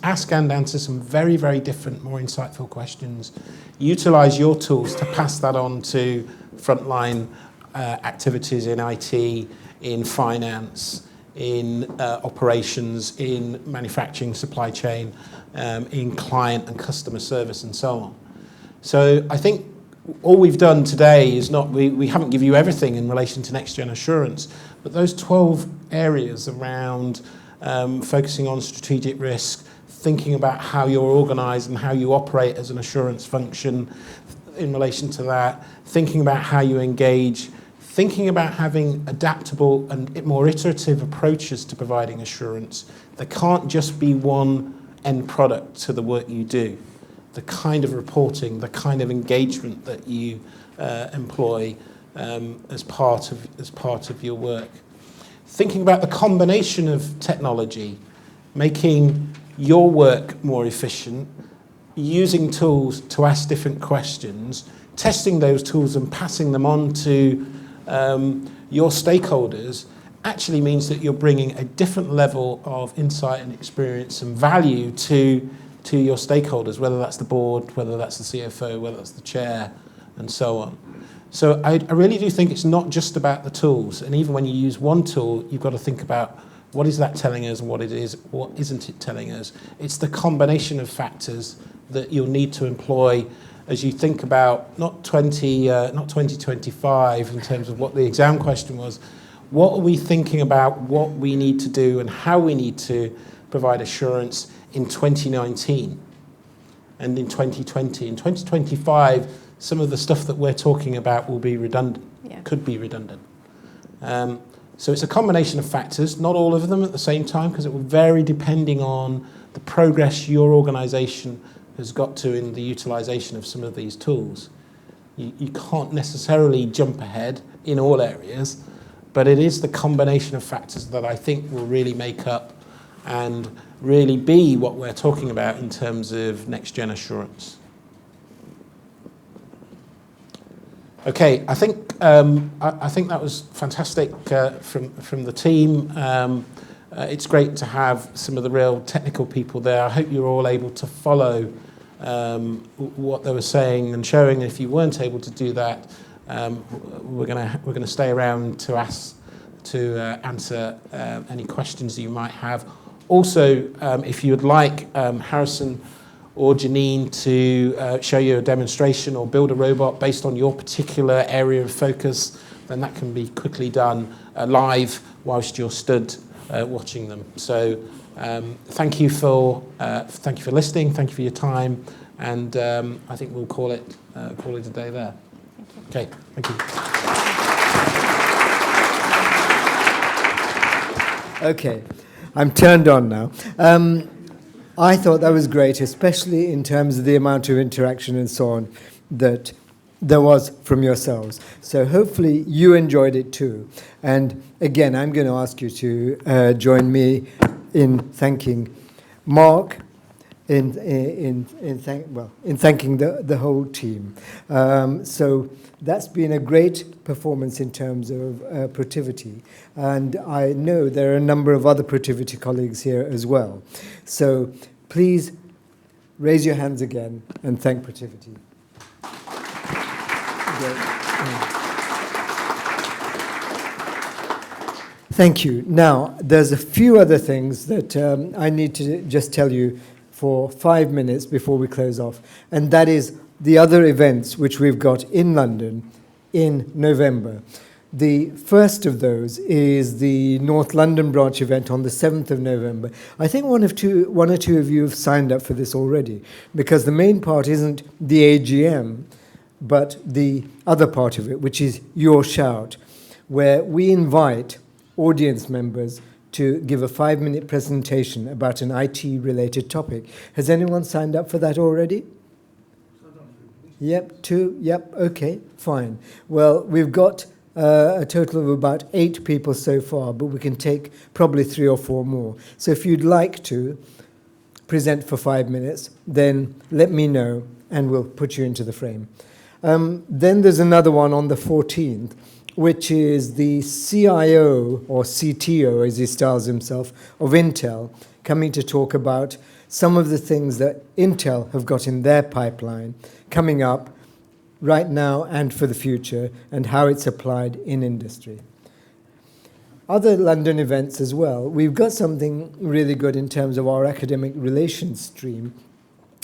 ask and answer some very, very different, more insightful questions. Utilise your tools to pass that on to frontline activities in IT, in finance, in operations, in manufacturing, supply chain, in client and customer service, and so on. So I think all we've done today is we haven't given you everything in relation to NextGen Assurance, but those 12 areas around focusing on strategic risk, thinking about how you're organised and how you operate as an assurance function in relation to that, thinking about how you engage, thinking about having adaptable and more iterative approaches to providing assurance. There can't just be one end product to the work you do. The kind of reporting, the kind of engagement that you employ as part of your work. Thinking about the combination of technology, making your work more efficient, using tools to ask different questions, testing those tools and passing them on to your stakeholders actually means that you're bringing a different level of insight and experience and value to your stakeholders, whether that's the board, whether that's the CFO, whether that's the chair, and so on. So I really do think it's not just about the tools. And even when you use one tool, you've got to think about what is that telling us and what isn't it telling us. It's the combination of factors that you'll need to employ as you think about not 2025 in terms of what the exam question was. What are we thinking about what we need to do and how we need to provide assurance in 2019 and in 2020? In 2025, some of the stuff that we're talking about will be redundant, could be redundant. So it's a combination of factors, not all of them at the same time, because it will vary depending on the progress your organisation has got to in the utilisation of some of these tools. You can't necessarily jump ahead in all areas, but it is the combination of factors that I think will really make up and really be what we're talking about in terms of NextGen Assurance. Okay, I think that was fantastic from the team. It's great to have some of the real technical people there. I hope you're all able to follow what they were saying and showing. If you weren't able to do that, we're gonna stay around to answer any questions that you might have. Also, if you would like Harrison or Janine to show you a demonstration or build a robot based on your particular area of focus, then that can be quickly done live whilst you're stood watching them. So thank you for listening, thank you for your time, and I think we'll call it a day there. Thank you. Okay, thank you. Okay, I'm turned on now. I thought that was great, especially in terms of the amount of interaction and so on that there was from yourselves. So hopefully you enjoyed it too. And again, I'm going to ask you to join me in thanking Mark, in thanking the whole team. So that's been a great performance in terms of Protiviti. And I know there are a number of other Protiviti colleagues here as well. So please raise your hands again and thank Protiviti. Thank you. Now, there's a few other things that I need to just tell you for 5 minutes before we close off, and that is the other events which we've got in London in November. The first of those is the North London branch event on the 7th of November. I think one or two of you have signed up for this already, because the main part isn't the AGM, but the other part of it, which is Your Shout, where we invite audience members to give a 5-minute presentation about an IT-related topic. Has anyone signed up for that already? Yep, 2, yep, okay, fine. Well, we've got a total of about 8 people so far, but we can take probably 3 or 4 more. So if you'd like to present for 5 minutes, then let me know and we'll put you into the frame. Then there's another one on the 14th, which is the CIO, or CTO as he styles himself, of Intel, coming to talk about some of the things that Intel have got in their pipeline coming up right now and for the future, and how it's applied in industry. Other London events as well. We've got something really good in terms of our academic relations stream,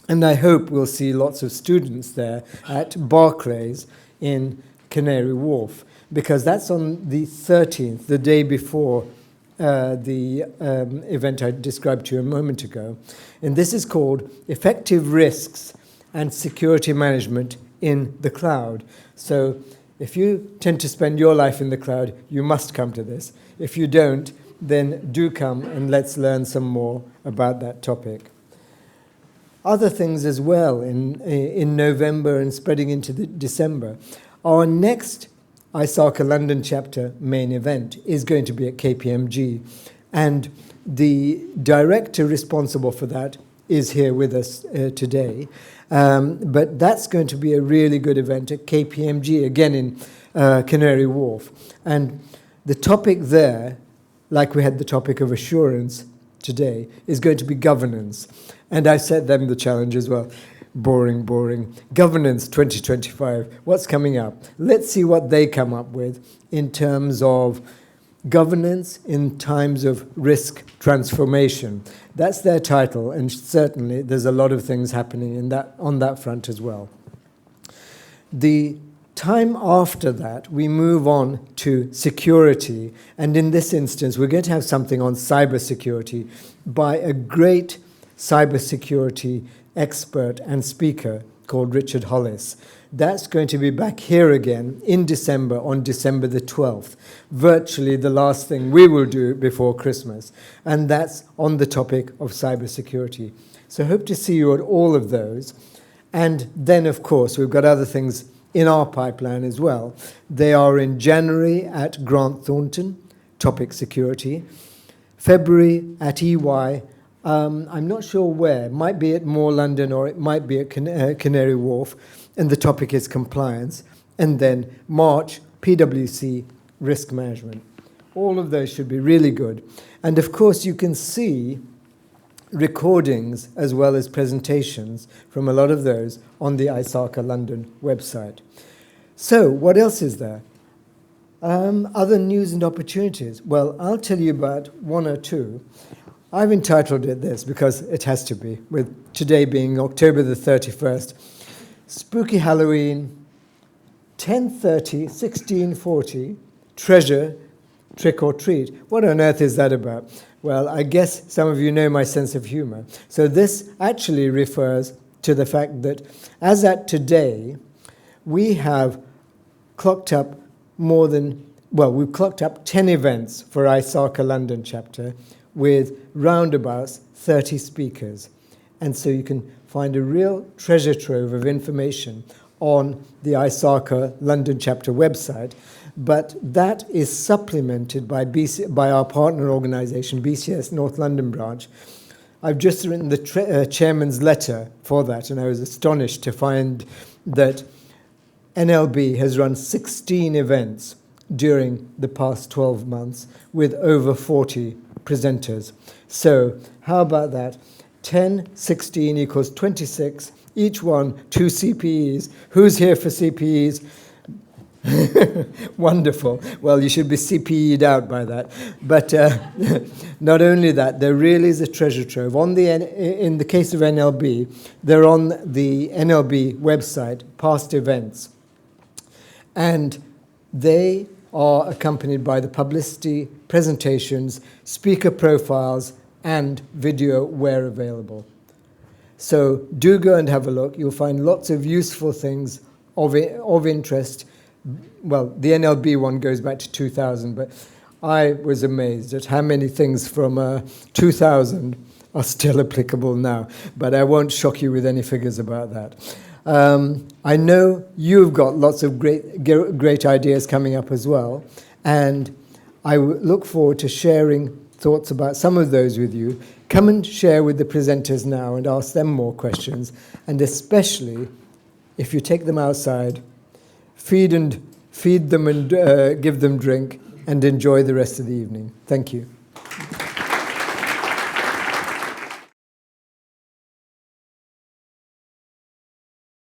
and I hope we'll see lots of students there at Barclays in Canary Wharf, because that's on the 13th, the day before the event I described to you a moment ago. And this is called Effective Risks and Security Management in the Cloud. So if you tend to spend your life in the cloud, you must come to this. If you don't, then do come and let's learn some more about that topic. Other things as well in November and spreading into December. Our next ISACA London chapter main event is going to be at KPMG, and the director responsible for that is here with us today. But that's going to be a really good event at KPMG, again in Canary Wharf. And the topic there, like we had the topic of assurance today, is going to be governance. And I set them the challenge as well. Boring. Governance 2025. What's coming up? Let's see what they come up with in terms of governance in times of risk transformation. That's their title, and certainly there's a lot of things happening on that front as well. The time after that, we move on to security, and in this instance, we're going to have something on cybersecurity by a great cybersecurity expert and speaker called Richard Hollis. That's going to be back here again in December, on December the 12th, virtually the last thing we will do before Christmas, and that's on the topic of cybersecurity. So hope to see you at all of those. And then, of course, we've got other things in our pipeline as well. They are in January at Grant Thornton, topic security. February at EY, I'm not sure where. It might be at More London or it might be at Canary Wharf, and the topic is compliance. And then March, PwC, risk management. All of those should be really good. And of course, you can see recordings as well as presentations from a lot of those on the ISACA London website. So what else is there? Other news and opportunities. Well, I'll tell you about one or two. I've entitled it this because it has to be, with today being October the 31st. Spooky Halloween, 10:30, 1640, treasure, trick or treat. What on earth is that about? Well, I guess some of you know my sense of humor. So this actually refers to the fact that as at today, we have clocked up we've clocked up 10 events for ISACA London chapter with roundabouts 30 speakers. And so you can find a real treasure trove of information on the ISACA London chapter website. But that is supplemented by our partner organisation, BCS North London branch. I've just written the chairman's letter for that, and I was astonished to find that NLB has run 16 events during the past 12 months with over 40 presenters. So how about that? 10, 16 equals 26, each one 2 CPEs. Who's here for CPEs? Wonderful. Well, you should be CPE'd out by that. But not only that, there really is a treasure trove. In the case of NLB, they're on the NLB website, past events. And they are accompanied by the publicity, presentations, speaker profiles, and video where available. So do go and have a look. You'll find lots of useful things of interest. Well, the NLB one goes back to 2000, but I was amazed at how many things from 2000 are still applicable now. But I won't shock you with any figures about that. I know you've got lots of great ideas coming up as well, and I look forward to sharing thoughts about some of those with you. Come and share with the presenters now and ask them more questions, and especially if you take them outside, feed them and give them drink, and enjoy the rest of the evening. Thank you.